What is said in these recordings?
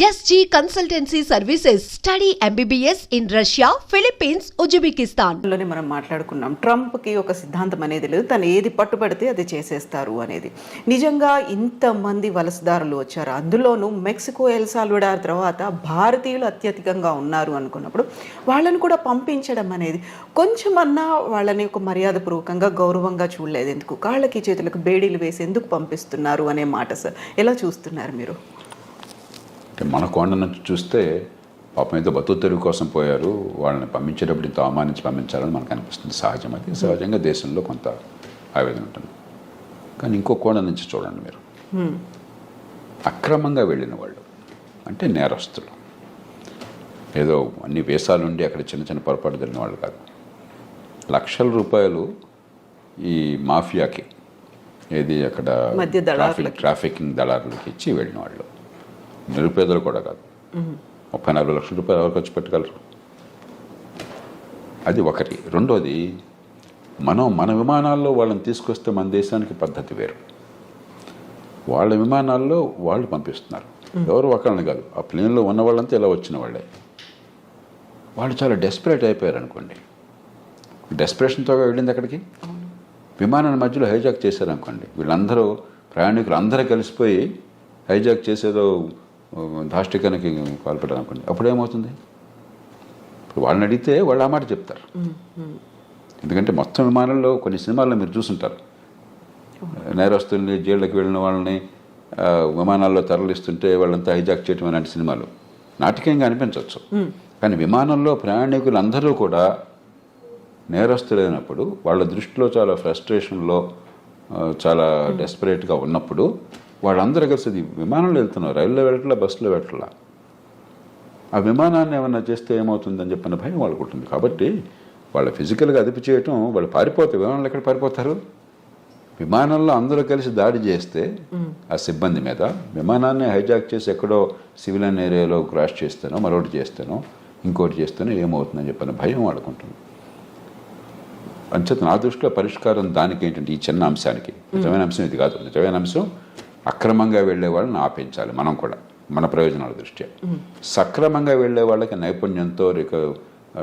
SG Consultancy Services. Study MBBS in Russia, Philippines, Uzbekistan. లోనే మనం మాట్లాడుకున్నాం, ట్రంప్కి ఒక సిద్ధాంతం అనేది లేదు, తను ఏది పట్టుబడితే అది చేసేస్తారు అనేది. నిజంగా ఇంతమంది వలసదారులు వచ్చారు, అందులోనూ మెక్సికో, ఎల్ సాల్వడార్ తర్వాత భారతీయులు అత్యధికంగా ఉన్నారు అనుకున్నప్పుడు వాళ్ళని కూడా పంపించడం అనేది కొంచెమన్నా వాళ్ళని ఒక మర్యాదపూర్వకంగా గౌరవంగా చూడలేదు. ఎందుకు కాళ్ళకి చేతులకు బేడీలు వేసి ఎందుకు పంపిస్తున్నారు అనే మాట సార్ ఎలా చూస్తున్నారు మీరు? మన కోణ నుంచి చూస్తే పాపం ఏదో బతుకు తెరువు కోసం పోయారు, వాళ్ళని పంపించేటప్పుడు ఇంత అవమానించి పంపించాలని మనకు అనిపిస్తుంది. సహజం, అది సహజంగా దేశంలో కొంత ఆవేదన ఉంటుంది. కానీ ఇంకో కోణ నుంచి చూడండి మీరు, అక్రమంగా వెళ్ళిన వాళ్ళు అంటే నేరస్తులు, ఏదో అన్ని వేసాలుండి అక్కడ చిన్న చిన్న పొరపాటు జరిగిన వాళ్ళు కాదు. లక్షల రూపాయలు ఈ మాఫియాకి, ఏది అక్కడ ట్రాఫికింగ్ దళారులకి ఇచ్చి వెళ్ళిన వాళ్ళు, నిరుపేదలు కూడా కాదు. 30-40 లక్షల రూపాయలు ఎవరు ఖర్చు పెట్టగలరు? అది ఒకటి. రెండోది, మన విమానాల్లో వాళ్ళని తీసుకొస్తే మన దేశానికి పద్ధతి వేరు. వాళ్ళ విమానాల్లో వాళ్ళు పంపిస్తున్నారు, ఎవరు ఒకళ్ళని కాదు. ఆ ప్లేన్లో ఉన్న వాళ్ళంతా ఇలా వచ్చిన వాళ్ళే. వాళ్ళు చాలా డెస్పరేట్ అయిపోయారు అనుకోండి. డెస్పరేషన్తో వెళ్ళింది అక్కడికి. విమానాన్ని మధ్యలో హైజాక్ చేశారనుకోండి, వీళ్ళందరూ ప్రయాణికులు అందరూ కలిసిపోయి హైజాక్ చేసేదో దాష్టికానికి పాల్పడ్డారు అనుకోండి, అప్పుడు ఏమవుతుంది? ఇప్పుడు వాళ్ళని అడిగితే వాళ్ళు ఆ మాట చెప్తారు. ఎందుకంటే మొత్తం విమానంలో కొన్ని సినిమాల్లో మీరు చూసుంటారు, నేరస్తుల్ని జైళ్ళకి వెళ్ళిన వాళ్ళని విమానాల్లో తరలిస్తుంటే వాళ్ళంతా హైజాక్ చేయటం అలాంటి సినిమాలు నాటకీయంగా అనిపించవచ్చు. కానీ విమానంలో ప్రయాణికులు అందరూ కూడా నేరస్తులైనప్పుడు, వాళ్ళ దృష్టిలో చాలా ఫ్రస్ట్రేషన్లో, చాలా డెస్పరేట్గా ఉన్నప్పుడు వాళ్ళందరూ కలిసి విమానంలో వెళ్తున్నారు, రైల్లో వెళ్ళట్లా, బస్సులో వెళ్ళట్లా. ఆ విమానాన్ని ఏమన్నా చేస్తే ఏమవుతుందని చెప్పిన భయం వాళ్ళకు ఉంటుంది. కాబట్టి వాళ్ళ ఫిజికల్గా అదుపు చేయటం, వాళ్ళు పారిపోతారు. విమానంలో ఎక్కడ పారిపోతారు? విమానంలో అందరూ కలిసి దాడి చేస్తే ఆ సిబ్బంది మీద, విమానాన్ని హైజాక్ చేసి ఎక్కడో సివిలియన్ ఏరియాలో క్రాష్ చేస్తానో, మరొకటి చేస్తానో, ఇంకోటి చేస్తానో ఏమవుతుందని చెప్పిన భయం వాళ్ళకు ఉంటుంది. అంచేత నా దృష్టిలో పరిష్కారం దానికి ఏంటంటే, ఈ చిన్న అంశానికి, నిజమైన అంశం ఇది కాదు. నిజమైన అంశం అక్రమంగా వెళ్ళే వాళ్ళని ఆపించాలి. మనం కూడా మన ప్రయోజనాల దృష్ట్యా. సక్రమంగా వెళ్ళే వాళ్ళకి నైపుణ్యంతో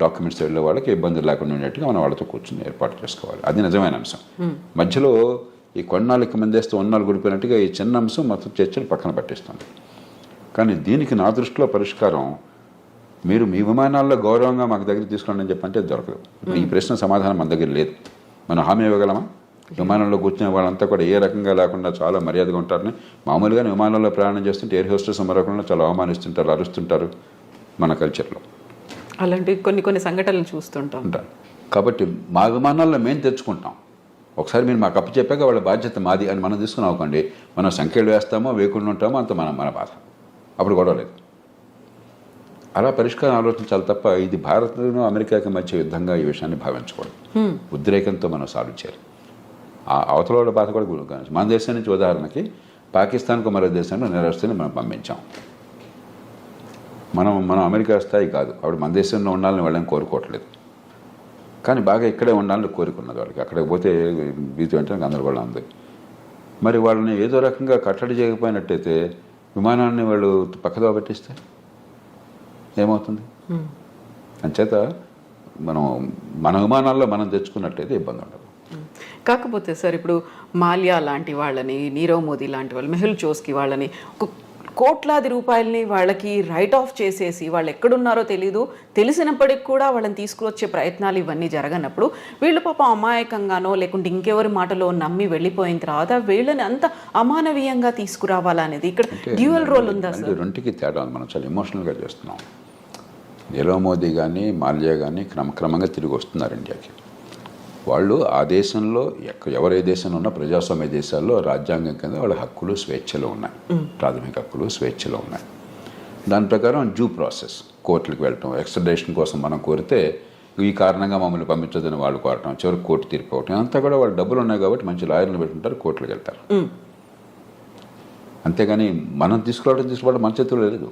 డాక్యుమెంట్స్ వెళ్ళే వాళ్ళకి ఇబ్బందులు లేకుండా ఉండేట్టుగా మనం వాళ్ళతో కూర్చొని ఏర్పాటు చేసుకోవాలి. అది నిజమైన అంశం. మధ్యలో ఈ కొన్నాళ్ళకి మందేస్తూ ఉన్నాళ్ళు గుడిపోయినట్టుగా ఈ చిన్న అంశం మొత్తం చర్చలు పక్కన పట్టిస్తుంది. కానీ దీనికి నా దృష్టిలో పరిష్కారం, మీరు మీ విమానాల్లో గౌరవంగా మాకు దగ్గర తీసుకోండి అని చెప్పంటే దొరకదు. ఈ ప్రశ్న సమాధానం మన దగ్గర లేదు. మనం హామీ ఇవ్వగలమా? విమానంలో కూర్చునే వాళ్ళంతా కూడా ఏ రకంగా లేకుండా చాలా మర్యాదగా ఉంటారని. మామూలుగానే విమానంలో ప్రయాణం చేస్తుంటే ఎయిర్ హోస్టెస్ మరొకకుండా చాలా అవమానిస్తుంటారు, అరుస్తుంటారు మన కల్చర్లో. అలాంటి కొన్ని సంఘటనలు చూస్తుంటాం. కాబట్టి మా విమానాల్లో మేము తెచ్చుకుంటాం. ఒకసారి మీరు మాకు అప్పు చెప్పాక వాళ్ళ బాధ్యత మాది అని మనం తీసుకుని అవ్వకండి. మనం సంఖ్యలు వేస్తామో వేయకుండా ఉంటామో అంత మన బాధ. అప్పుడు గొడవ లేదు. అలా పరిష్కారం ఆలోచించాలి తప్ప ఇది భారత్ను అమెరికాకి మధ్య యుద్ధంగా ఈ విషయాన్ని భావించకూడదు. ఉద్రేకంతో మనం సాల్వ్ చేయాలి. ఆ అవతల వాళ్ళ బాధ కూడా గురించి. మన దేశం నుంచి ఉదాహరణకి పాకిస్తాన్కు మరో దేశంలో నేరస్తుని మనం పంపించాం. మనం అమెరికా స్థాయి కాదు. ఆవిడ మన దేశంలో ఉండాలని వాళ్ళని కోరుకోవట్లేదు, కానీ బాగా ఇక్కడే ఉండాలని కోరుకున్నది వాళ్ళకి. అక్కడికి పోతే బీతి వెంటనే గందరగోళం ఉంది. మరి వాళ్ళని ఏదో రకంగా కట్టడి చేయకపోయినట్టయితే, విమానాన్ని వాళ్ళు పక్కదో పెట్టిస్తే ఏమవుతుంది? అంచేత మన విమానాల్లో మనం తెచ్చుకున్నట్టయితే ఇబ్బంది ఉండదు. కాకపోతే సార్, ఇప్పుడు మాల్యా లాంటి వాళ్ళని, నీరవ్ మోదీ లాంటి వాళ్ళు, మెహుల్ చోస్కి వాళ్ళని కోట్లాది రూపాయలని వాళ్ళకి రైట్ ఆఫ్ చేసేసి వాళ్ళు ఎక్కడున్నారో తెలిసినప్పటికి కూడా వాళ్ళని తీసుకువచ్చే ప్రయత్నాలు ఇవన్నీ జరగనప్పుడు, వీళ్ళు పాపం అమాయకంగానో లేకుంటే ఇంకెవరి మాటలో నమ్మి వెళ్ళిపోయిన తర్వాత వీళ్ళని అంత అమానవీయంగా తీసుకురావాలనేది ఇక్కడ డ్యూయల్ రోల్ ఉందా సార్? రెండుకి తేడా ఉంది. మనం చాలా ఎమోషనల్గా చేస్తున్నాం. నీరవ్ మోదీ కానీ మాల్యా కానీ క్రమక్రమంగా తిరిగి వస్తున్నారు ఇండియాకి. వాళ్ళు ఆ దేశంలో ఎవరే దేశంలో ఉన్నా ప్రజాస్వామ్య దేశాల్లో రాజ్యాంగం కింద వాళ్ళ హక్కులు స్వేచ్ఛలు ఉన్నాయి, ప్రాథమిక హక్కులు స్వేచ్ఛలు ఉన్నాయి. దాని ప్రకారం డ్యూ ప్రాసెస్, కోర్టులకు వెళ్ళటం, ఎక్స్ట్రడిషన్ కోసం మనం కోరితే ఈ కారణంగా మమ్మల్ని పంపించదని వాళ్ళు కోరటం, చివరికి కోర్టు తీర్పు అవటం, అంతా కూడా వాళ్ళు డబ్బులు ఉన్నాయి కాబట్టి మంచి లాయర్లు పెట్టుకుంటారు, కోర్టులకు వెళ్తారు. అంతేగాని మనం తీసుకోవడం మన చేతుల్లో లేదు.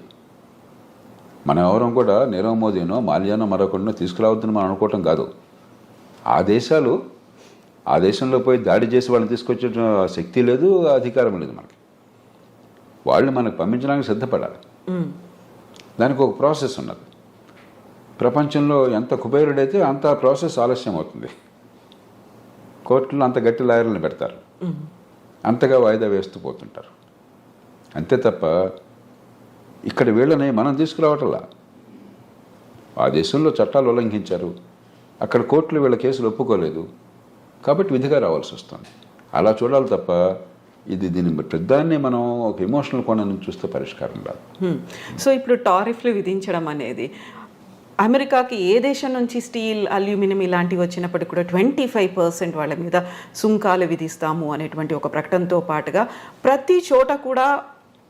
మనం ఎవరం కూడా నీరవ్ మోదీనో మాల్యానో మరొకరినో తీసుకురావద్దని మనం అనుకోవటం కాదు. ఆ దేశంలో పోయి దాడి చేసి వాళ్ళని తీసుకొచ్చే శక్తి లేదు, అధికారం లేదు మనకి. వాళ్ళు మనకు పంపించడానికి సిద్ధపడాలి. దానికి ఒక ప్రాసెస్ ఉన్నది. ప్రపంచంలో ఎంత కుబేరుడైతే అంత ప్రాసెస్ ఆలస్యం అవుతుంది. కోర్టులో అంత గట్టి లాయర్లను పెడతారు, అంతగా వాయిదా వేస్తూ పోతుంటారు. అంతే తప్ప ఇక్కడ వీళ్ళని మనం తీసుకురావటంలా. ఆ దేశంలో చట్టాలు ఉల్లంఘించారు, అక్కడ కోర్టులు వీళ్ళ కేసులు ఒప్పుకోలేదు కాబట్టి విధిగా రావాల్సి వస్తుంది. అలా చూడాలి తప్ప దీని పెద్దాన్ని మనం ఒక ఎమోషనల్ కోణం నుంచి చూస్తే పరిష్కారం రాదు. సో ఇప్పుడు టారిఫ్లు విధించడం అనేది అమెరికాకి ఏ దేశం నుంచి స్టీల్, అల్యూమినియం ఇలాంటివి వచ్చినప్పటికీ కూడా 25% వాళ్ళ మీద సుంకాలు విధిస్తాము అనేటువంటి ఒక ప్రకటనతో పాటుగా ప్రతి చోట కూడా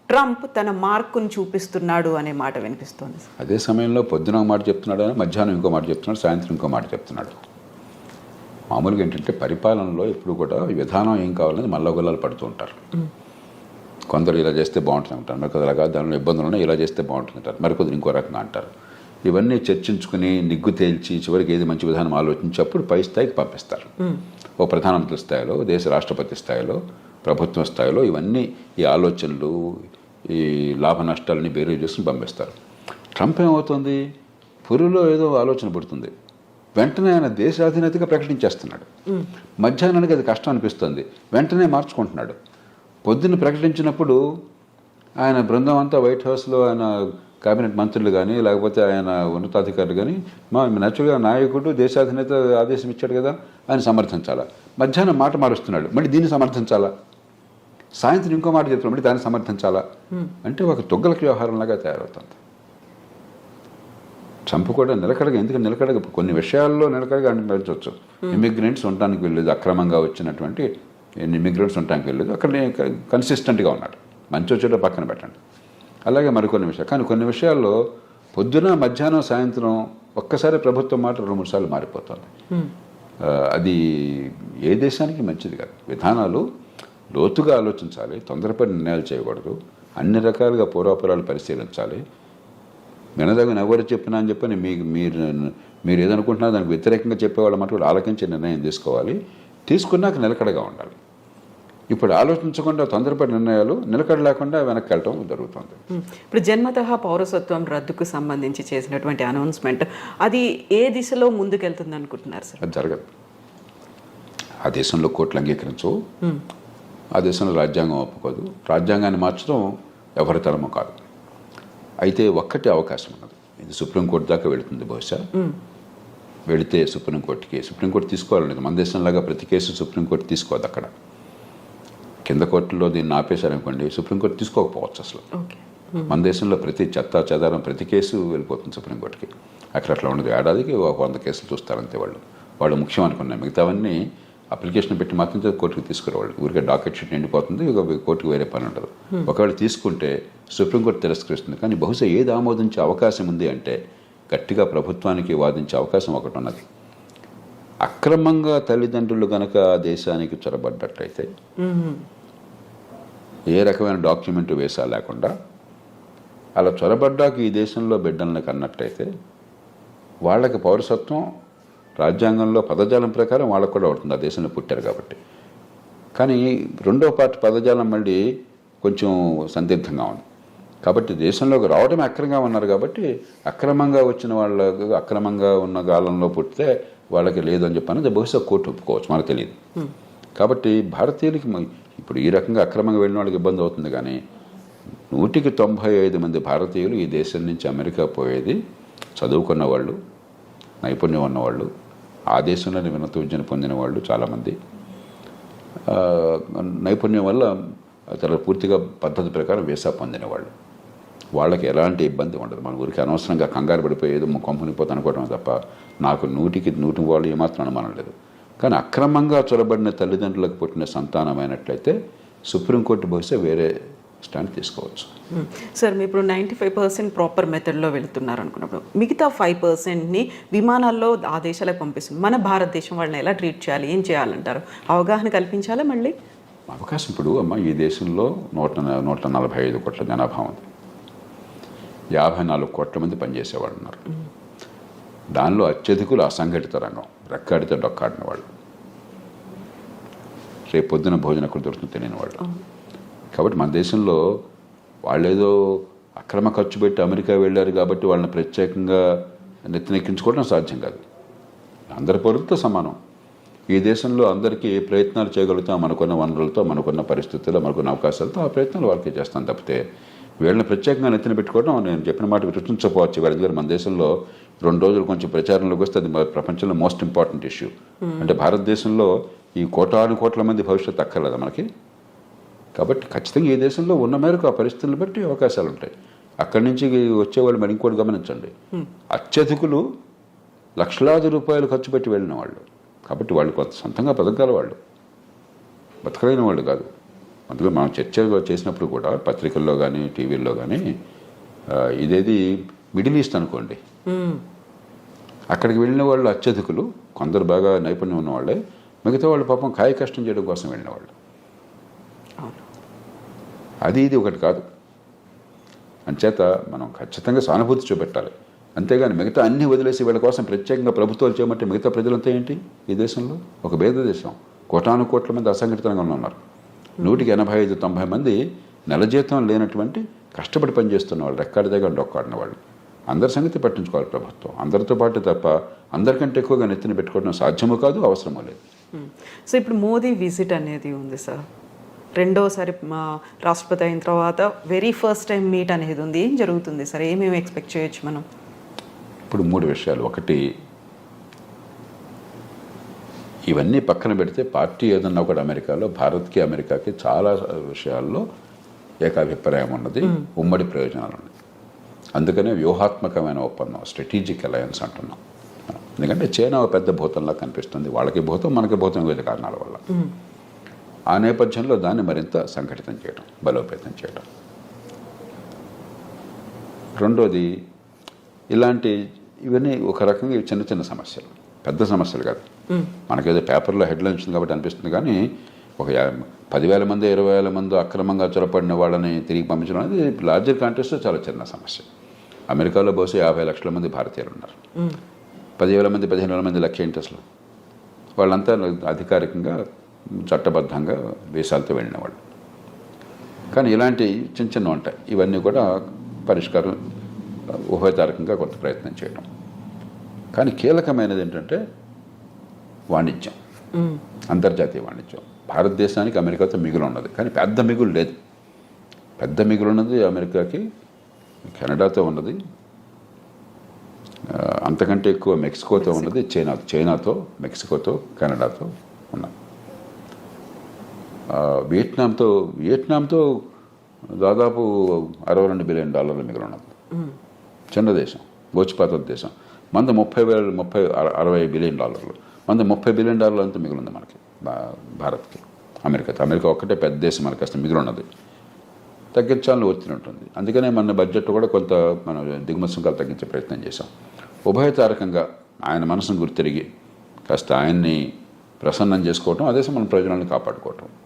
ట్రంప్ తన మార్కును చూపిస్తున్నాడు అనే మాట వినిపిస్తోంది. అదే సమయంలో పొద్దున ఒక మాట చెప్తున్నాడు, మధ్యాహ్నం ఇంకో మాట చెప్తున్నాడు, సాయంత్రం ఇంకో మాట చెప్తున్నాడు. మామూలుగా ఏంటంటే పరిపాలనలో ఎప్పుడు కూడా విధానం ఏం కావాలని మల్లగొల్లాలు పడుతూ ఉంటారు. కొందరు ఇలా చేస్తే బాగుంటుంది అంటారు, మరికొందరు అలాగా దానిలో ఇబ్బందులు ఉన్నాయి, ఇలా చేస్తే బాగుంటుంది అంటారు, మరికొందరు ఇంకో రకంగా అంటారు. ఇవన్నీ చర్చించుకుని నిగ్గు తేల్చి చివరికి ఏది మంచి విధానం ఆలోచించి అప్పుడు పై స్థాయికి పంపిస్తారు. ఓ ప్రధానమంత్రి స్థాయిలో, దేశ రాష్ట్రపతి స్థాయిలో, ప్రభుత్వం స్థాయిలో ఇవన్నీ ఈ ఆలోచనలు, ఈ లాభ నష్టాలని బేరీ చేసుకుని పంపిస్తారు. ట్రంప్ ఏమవుతుంది, పురులో ఏదో ఆలోచన పడుతుంది, వెంటనే ఆయన దేశాధినేతగా ప్రకటించేస్తున్నాడు. మధ్యాహ్నానికి అది కష్టం అనిపిస్తుంది, వెంటనే మార్చుకుంటున్నాడు. పొద్దున్న ప్రకటించినప్పుడు ఆయన బృందం అంతా వైట్ హౌస్లో ఆయన కేబినెట్ మంత్రులు కానీ లేకపోతే ఆయన ఉన్నతాధికారులు కానీ న్యాచురల్గా నాయకుడు దేశాధినేత ఆదేశం ఇచ్చాడు కదా ఆయన సమర్థించాలా. మధ్యాహ్నం మాట మారుస్తున్నాడు, మళ్ళీ దీన్ని సమర్థించాలా. సాయంత్రం ఇంకో మాట చెప్తున్నాడు, మళ్ళీ దాన్ని సమర్థించాలా. అంటే ఒక తొగ్గలకి వ్యవహారంలాగా తయారవుతుంది. ట్రంప్ కూడా నిలకడగా, ఎందుకంటే నిలకడగా కొన్ని విషయాల్లో నిలకడగా అనిపించవచ్చు. ఇమిగ్రెంట్స్ ఉండటానికి వెళ్ళలేదు, అక్రమంగా వచ్చినటువంటి ఇమిగ్రెంట్స్ ఉండటానికి వెళ్ళలేదు, అక్కడ కన్సిస్టెంట్గా ఉన్నాడు. మంచి చెడు పక్కన పెట్టండి. అలాగే మరికొన్ని విషయాలు, కానీ కొన్ని విషయాల్లో పొద్దున మధ్యాహ్నం సాయంత్రం ఒక్కసారి ప్రభుత్వం మాట 2-3 సార్లు మారిపోతుంది. అది ఏ దేశానికి మంచిది కాదు. విధానాలు లోతుగా ఆలోచించాలి, తొందరపడి నిర్ణయాలు చేయకూడదు, అన్ని రకాలుగా పూర్వాపరాలు పరిశీలించాలి. వినదగిన ఎవరు చెప్పినా అని చెప్పని మీరు ఏదనుకుంటున్నా దానికి వ్యతిరేకంగా చెప్పేవాళ్ళ మాట కూడా ఆలోచించి నిర్ణయం తీసుకోవాలి. తీసుకున్నాక నిలకడగా ఉండాలి. ఇప్పుడు ఆలోచించకుండా తొందరపడి నిర్ణయాలు, నిలకడ లేకుండా వెనక్కి వెళ్ళటం జరుగుతుంది. ఇప్పుడు జన్మతః పౌరసత్వం రద్దుకు సంబంధించి చేసినటువంటి అనౌన్స్మెంట్ అది ఏ దిశలో ముందుకెళ్తుంది అనుకుంటున్నారు సార్? అది జరగదు. ఆ దేశంలో కోర్టులు అంగీకరించవు, ఆ దేశంలో రాజ్యాంగం ఒప్పుకోదు, రాజ్యాంగాన్ని మార్చడం ఎవరి తరమో కాదు. అయితే ఒక్కటే అవకాశం ఉన్నది, ఇది సుప్రీంకోర్టు దాకా వెళుతుంది. బహుశా వెళితే సుప్రీంకోర్టు తీసుకోవాలనేది. మన దేశంలాగా ప్రతి కేసు సుప్రీంకోర్టు తీసుకోదు. అక్కడ కింద కోర్టులో దీన్ని ఆపేశారనుకోండి, సుప్రీంకోర్టు తీసుకోకపోవచ్చు అసలు. మన దేశంలో ప్రతి చెత్త చెదారం ప్రతి కేసు వెళ్ళిపోతుంది సుప్రీంకోర్టుకి. అక్కడ అట్లా ఉండదు. ఏడాదికి 100 కేసులు చూస్తారంతే. వాళ్ళు ముఖ్యం అనుకున్నాయి, మిగతావన్నీ అప్లికేషన్ పెట్టి మాత్రం కోర్టుకు తీసుకురావాలి. ఊరికే డాకెట్ షీట్ నిండిపోతుంది, కోర్టుకు వేరే పని ఉండదు. ఒకవేళ తీసుకుంటే సుప్రీంకోర్టు తిరస్కరిస్తుంది. కానీ బహుశా ఏది ఆమోదించే అవకాశం ఉంది అంటే గట్టిగా ప్రభుత్వానికి వాదించే అవకాశం ఒకటి ఉన్నది. అక్రమంగా తల్లిదండ్రులు కనుక దేశానికి చొరబడ్డట్లయితే ఏ రకమైన డాక్యుమెంట్ వేసా లేకుండా అలా చొరబడ్డాక ఈ దేశంలో బిడ్డల్ని కన్నట్టయితే వాళ్ళకి పౌరసత్వం రాజ్యాంగంలో పదజాలం ప్రకారం వాళ్ళకు కూడా ఉంటుంది, ఆ దేశంలో పుట్టారు కాబట్టి. కానీ రెండో పార్ట్ పదజాలం మళ్ళీ కొంచెం సందిగ్ధంగా ఉంది. కాబట్టి దేశంలోకి రావడమే అక్రమంగా ఉన్నారు కాబట్టి అక్రమంగా వచ్చిన వాళ్ళకు, అక్రమంగా ఉన్న కాలంలో పుట్టితే వాళ్ళకి లేదని చెప్పని బహుశా కోర్టు ఒప్పుకోవచ్చు, మనకు తెలియదు. కాబట్టి భారతీయులకి ఇప్పుడు ఈ రకంగా అక్రమంగా వెళ్ళిన వాళ్ళకి ఇబ్బంది అవుతుంది. కానీ 195 మంది భారతీయులు ఈ దేశం నుంచి అమెరికా పోయేది చదువుకున్న వాళ్ళు, నైపుణ్యం ఉన్నవాళ్ళు, ఆ దేశంలోనే ఉన్నత విద్యను పొందిన వాళ్ళు చాలామంది, నైపుణ్యం వల్ల చాలా పూర్తిగా పద్ధతి ప్రకారం వీసా పొందిన వాళ్ళు. వాళ్ళకి ఎలాంటి ఇబ్బంది ఉండదు. మన ఊరికి అనవసరంగా కంగారు పడిపోయేది కంపెనీపోతే అనుకోవడం తప్ప నాకు 100కి వాళ్ళు ఏమాత్రం అనుమానం లేదు. కానీ అక్రమంగా చొరబడిన తల్లిదండ్రులకు పుట్టిన సంతానమైనట్లయితే సుప్రీంకోర్టు బహుశా వేరే స్టాండ్ తీసుకోవచ్చు. సార్, మీరు ఇప్పుడు 95% ప్రాపర్ మెథడ్లో వెళుతున్నారు అనుకున్నప్పుడు మిగతా 5%ని విమానాల్లో ఆ దేశాలకు పంపిస్తుంది. మన భారతదేశం వాళ్ళని ఎలా ట్రీట్ చేయాలి, ఏం చేయాలంటారు? అవగాహన కల్పించాలా? మళ్ళీ అవకాశం ఇప్పుడు ఈ దేశంలో 145 కోట్ల జనాభా ఉంది, 54 కోట్ల మంది పనిచేసేవాళ్ళు ఉన్నారు. దానిలో అత్యధికులు అసంఘటిత రంగం, రెక్కాడితే డొక్కాడిన వాళ్ళు, రేపు పొద్దున భోజనం ఎక్కడ దొరుకుతుందో తెలియని వాళ్ళు. కాబట్టి మన దేశంలో వాళ్ళేదో అక్రమ ఖర్చు పెట్టి అమెరికా వెళ్ళారు కాబట్టి వాళ్ళని ప్రత్యేకంగా నెత్తినెక్కించుకోవడం సాధ్యం కాదు. అందరి పౌరులతో సమానం. ఈ దేశంలో అందరికీ ఏ ప్రయత్నాలు చేయగలుగుతాం మనకున్న వనరులతో, మనకున్న పరిస్థితుల్లో, మనకున్న అవకాశాలతో ఆ ప్రయత్నాలు వాళ్ళకి చేస్తాం తప్పితే వీళ్ళని ప్రత్యేకంగా నెత్తిన పెట్టుకోవడం నేను చెప్పిన మాట విరుచించకపోవచ్చు. వాళ్ళ మన దేశంలో 2 రోజులు కొంచెం ప్రచారంలోకి వస్తే అది ప్రపంచంలో మోస్ట్ ఇంపార్టెంట్ ఇష్యూ. అంటే భారతదేశంలో ఈ కోట్ల మంది భవిష్యత్తు అక్కర్లేదా మనకి? కాబట్టి ఖచ్చితంగా ఈ దేశంలో ఉన్న మేరకు ఆ పరిస్థితులను బట్టి అవకాశాలు ఉంటాయి. అక్కడి నుంచి వచ్చేవాళ్ళు మరి ఇంకోటి గమనించండి, అత్యధికులు లక్షలాది రూపాయలు ఖర్చు పెట్టి వెళ్ళిన వాళ్ళు. కాబట్టి వాళ్ళు కొంత సొంతంగా బతకగల వాళ్ళు, బతకలేని వాళ్ళు కాదు. అందులో మనం చర్చ చేసినప్పుడు కూడా పత్రికల్లో కానీ టీవీల్లో కానీ ఇదేది మిడిల్ ఈస్ట్ అనుకోండి, అక్కడికి వెళ్ళిన వాళ్ళు అత్యధికులు, కొందరు బాగా నైపుణ్యం ఉన్నవాళ్ళే, మిగతా వాళ్ళు పాపం కాయ కష్టం చేయడం కోసం వెళ్ళిన వాళ్ళు. అది ఇది ఒకటి కాదు. అంచేత మనం ఖచ్చితంగా సానుభూతి చూపెట్టాలి. అంతేగాని మిగతా అన్ని వదిలేసి వీళ్ళ కోసం ప్రత్యేకంగా ప్రభుత్వాలు చేయమంటే మిగతా ప్రజలంతా ఏంటి? ఈ దేశంలో ఒక భేద దేశం, కోట్ల మంది అసంఘటితంగా ఉన్నారు. 185-90 మంది నెల జీతం లేనటువంటి కష్టపడి పనిచేస్తున్న వాళ్ళు, రెక్కాడి దగ్గర డొక్కాడిన వాళ్ళు. అందరి సంగతి పట్టించుకోవాలి ప్రభుత్వం. అందరితో పాటు తప్ప అందరికంటే ఎక్కువగా నెత్తిన పెట్టుకోవడం సాధ్యమూ కాదు, అవసరమూ లేదు. సో ఇప్పుడు మోదీ విజిట్ అనేది ఉంది సార్, రెండోసారి మా రాష్ట్రపతి అయిన తర్వాత వెరీ ఫస్ట్ టైం మీట్ అనేది ఉంది. ఏం జరుగుతుంది సార్? ఏమేమి ఎక్స్పెక్ట్ చేయొచ్చు మనం? ఇప్పుడు 3 విషయాలు. ఒకటి, ఇవన్నీ పక్కన పెడితే పార్టీ ఏదన్నా ఒకటి అమెరికాలో భారత్కి అమెరికాకి చాలా విషయాల్లో ఏకాభిప్రాయం ఉన్నది, ఉమ్మడి ప్రయోజనాలు ఉన్నాయి. అందుకనే వ్యూహాత్మకమైన ఒప్పందం, స్ట్రాటజిక్ అలయన్స్ అంటున్నాం. ఎందుకంటే చైనా ఒక పెద్ద భూతంలా కనిపిస్తుంది, వాళ్ళకి భూతం మనకి భూతం, వివిధ కారణాల వల్ల. ఆ నేపథ్యంలో దాన్ని మరింత సంఘటితం చేయడం, బలోపేతం చేయడం. రెండోది, ఇవన్నీ ఒక రకంగా చిన్న చిన్న సమస్యలు, పెద్ద సమస్యలు కాదు. మనకేదో పేపర్లో హెడ్లైన్స్ ఉంది కాబట్టి అనిపిస్తుంది, కానీ ఒక 10,000 మంది 20,000 మంది అక్రమంగా చొరపడిన వాళ్ళని తిరిగి పంపించడం అనేది లార్జర్ కాంటెక్స్ట్లో చాలా చిన్న సమస్య. అమెరికాలో బహుశా 50 లక్షల మంది భారతీయులు ఉన్నారు. 10,000 మంది 15,000 మంది లక్ష ఏంటి అసలు? వాళ్ళంతా అధికారికంగా చట్టబద్ధంగా దేశాలతో వెళ్ళిన వాళ్ళు. కానీ ఇలాంటి చిన్న చిన్న ఉంటాయి. ఇవన్నీ కూడా పరిష్కారం ఉభయతారకంగా కొంత ప్రయత్నం చేయడం. కానీ కీలకమైనది ఏంటంటే వాణిజ్యం, అంతర్జాతీయ వాణిజ్యం. భారతదేశానికి అమెరికాతో మిగులు ఉన్నది, కానీ పెద్ద మిగులు లేదు. పెద్ద మిగులు ఉన్నది అమెరికాకి కెనడాతో ఉన్నది, అంతకంటే ఎక్కువ మెక్సికోతో ఉన్నది, చైనాతో, మెక్సికోతో, కెనడాతో ఉన్నది. వియట్నాంతో దాదాపు $62 బిలియన్ మిగులు ఉన్నది. చిన్న దేశం, గోచిపాత దేశం. మంది 60 బిలియన్ డాలర్లు, మంది $30 బిలియన్ అంతా మిగిలింది మనకి, భారత్కి. అమెరికా ఒక్కటే పెద్ద దేశం, మనకి అసలు మిగిలి ఉన్నది. తగ్గించాలని ఒత్తిడి ఉంటుంది. అందుకనే మన బడ్జెట్ కూడా కొంత మనం దిగుమతి సుంకాలు తగ్గించే ప్రయత్నం చేశాం. ఉభయతారకంగా ఆయన మనసును గుర్తిరిగి కాస్త ఆయన్ని ప్రసన్నం చేసుకోవటం, అదే మన ప్రయోజనాలను కాపాడుకోవటం.